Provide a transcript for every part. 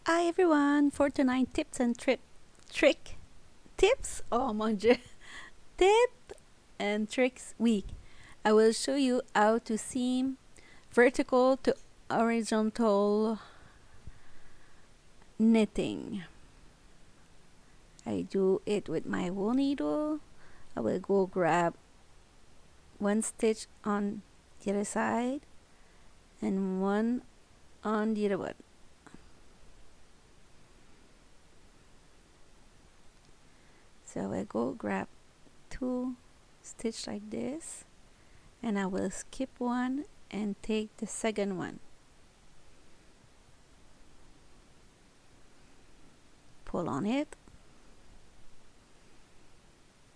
Hi everyone, for tonight tips and trick tips. Oh mon dieu, tip and tricks week. I will show you how to seam vertical to horizontal knitting. I do it with my wool needle. I will go grab one stitch on the other side and one on the other one. So I go grab two stitch like this, and I will skip one and take the second one. Pull on it,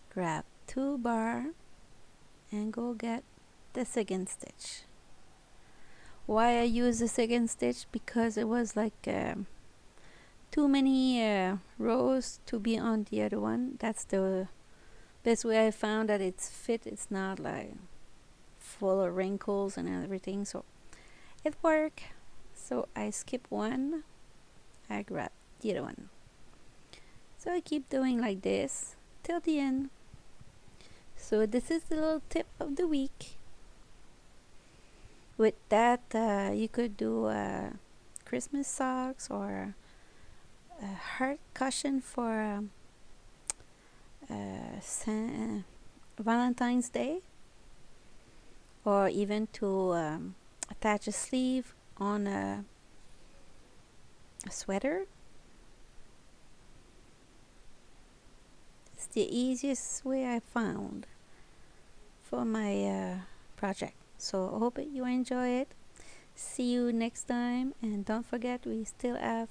grab two bar and go get the second stitch. Why I use the second stitch? Because it was like too many rows to be on the other one. That's the best way I found that it's fit. It's not like full of wrinkles and everything, so it worked. So I skip one, I grab the other one. So I keep doing like this till the end. So this is the little tip of the week. With that, you could do Christmas socks or a heart cushion for Valentine's Day, or even to attach a sleeve on a sweater. It's the easiest way I found for my project. So I hope you enjoy it. See you next time, and don't forget we still have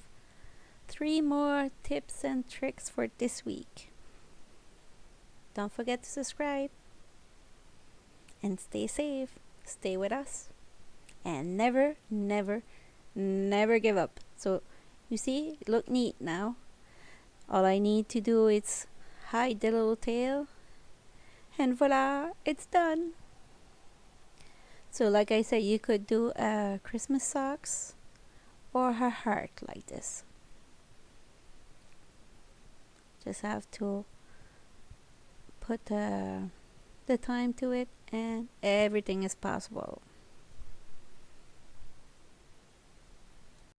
3 more tips and tricks for this week. Don't forget to subscribe and stay safe. Stay with us and never give up. So you see, it look neat now. All I need to do is hide the little tail, and voila, it's done. So like I said, you could do Christmas socks or a heart like this. Just have to put the time to it, and everything is possible.